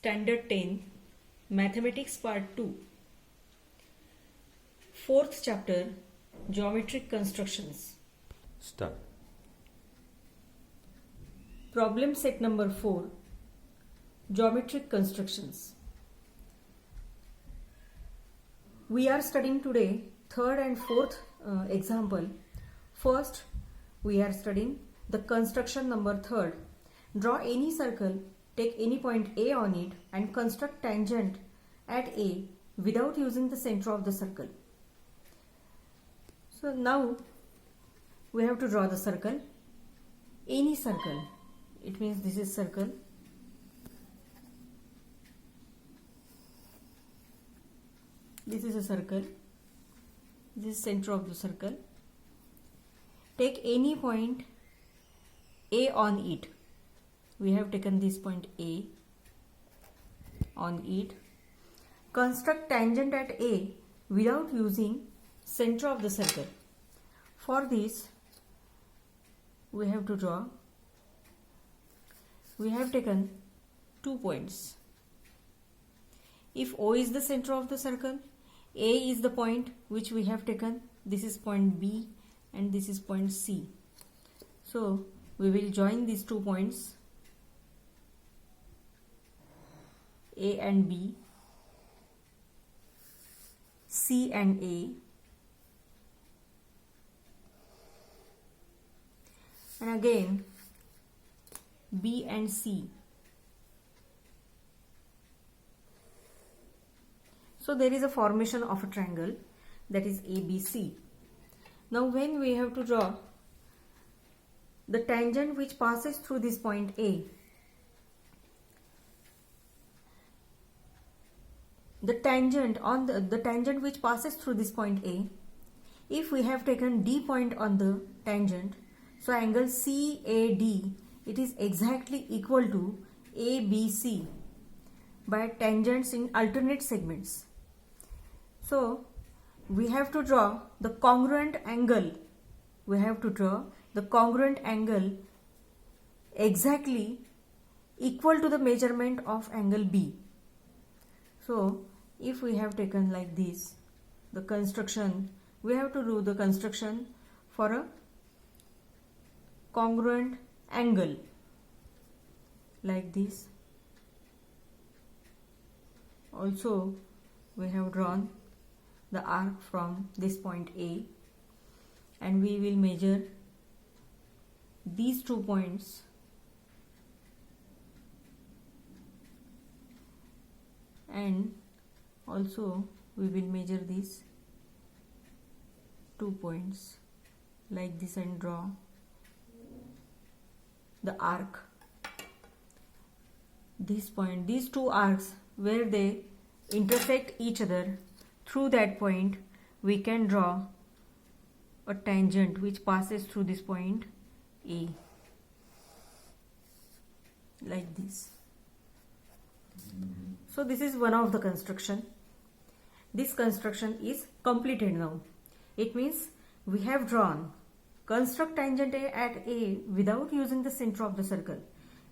Standard 10, Mathematics Part 2, 4th chapter, Geometric Constructions. Start. Problem set number 4, Geometric Constructions. We are studying today 3rd and 4th example. First, we are studying the construction number 3rd. Draw any circle, take any point A on it and construct tangent at A without using the center of the circle. So now we have to draw the circle. Any circle. It means this is circle. This is a circle. This is center of the circle. Take any point A on it. We have taken this point A on it. Construct tangent at A without using center of the circle. For this, we have to draw. We have taken 2 points. If O is the center of the circle, A is the point which we have taken. This is point B and this is point C. So, we will join these 2 points A and B, C and A, and again B and C. So there is a formation of a triangle, that is ABC. Now when we have to draw the tangent which passes through this point A, the tangent which passes through this point A, if we have taken D point on the tangent, so angle CAD, it is exactly equal to ABC by tangents in alternate segments. So we have to draw the congruent angle. We have to draw the congruent angle exactly equal to the measurement of angle B. So if we have taken like this, the construction, we have to do the construction for a congruent angle like this. Also, we have drawn the arc from this point A and we will measure these 2 points and also we will measure these 2 points like this and draw the arc. This point, these 2 arcs where they intersect each other, through that point we can draw a tangent which passes through this point A like this. So this is one of the construction. This construction is completed now. It means we have drawn construct tangent at A without using the center of the circle.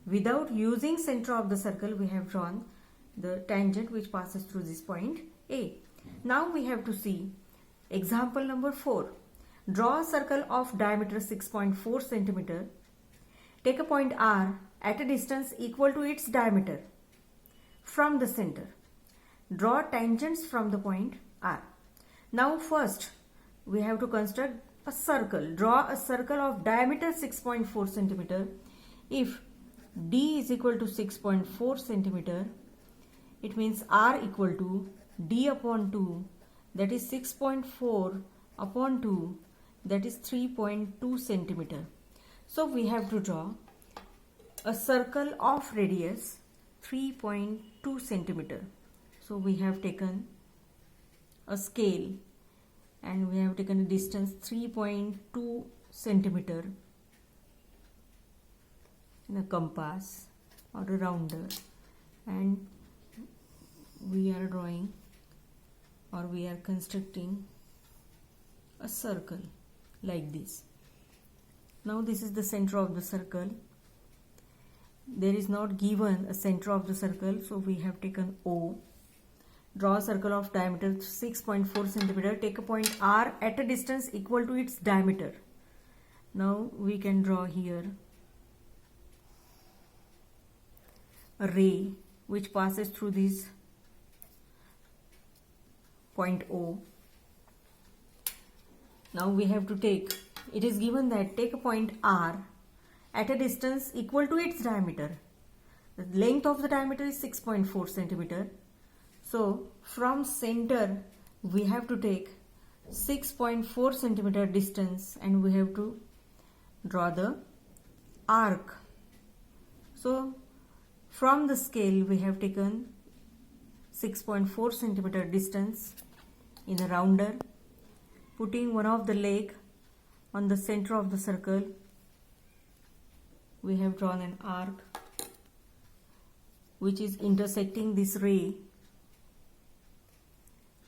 Without using center of the circle, we have drawn the tangent which passes through this point A. Now we have to see example number 4. Draw a circle of diameter 6.4 cm. Take a point R at a distance equal to its diameter from the center. Draw tangents from the point R. Now first we have to construct a circle. Draw a circle of diameter 6.4 cm. If D is equal to 6.4 cm, it means R equal to D upon 2, that is 6.4 upon 2, that is 3.2 cm. So we have to draw a circle of radius 3.2 cm. So we have taken a scale and we have taken a distance 3.2 cm in a compass or a rounder, and we are drawing or we are constructing a circle like this. Now this is the center of the circle there is not given a center of the circle, so we have taken O. Draw a circle of diameter 6.4 centimeter. Take a point R at a distance equal to its diameter. Now we can draw here a ray which passes through this point O. Now we have to take, it is given that take a point R at a distance equal to its diameter. The length of the diameter is 6.4 centimeter. So from center we have to take 6.4 centimeter distance and we have to draw the arc. So from the scale we have taken 6.4 centimeter distance in a rounder, putting one of the leg on the center of the circle. We have drawn an arc which is intersecting this ray.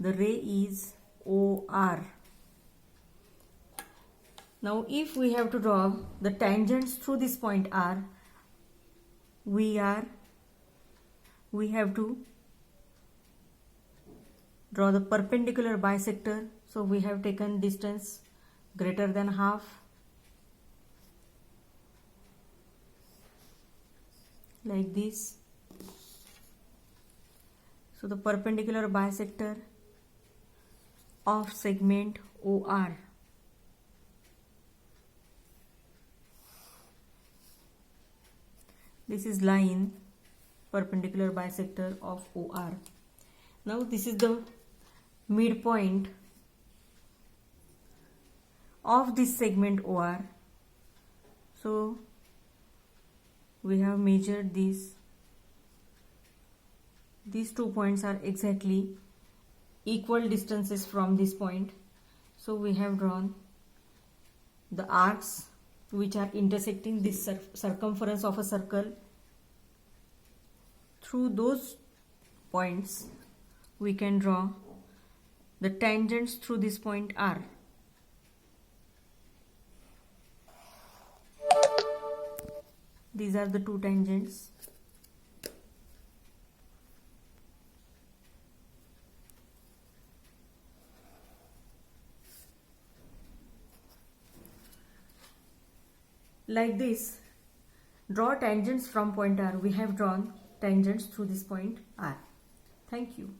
The ray is OR. Now if we have to draw the tangents through this point R, we have to draw the perpendicular bisector. So we have taken distance greater than half, like this. So the perpendicular bisector of segment OR. This is line perpendicular bisector of OR. Now this is the midpoint of this segment OR. So we have measured these 2 points are exactly equal distances from this point. So we have drawn the arcs which are intersecting this circumference of a circle. Through those points we can draw the tangents through this point R. These are the two tangents. Like this, draw tangents from point R. We have drawn tangents through this point R. Thank you.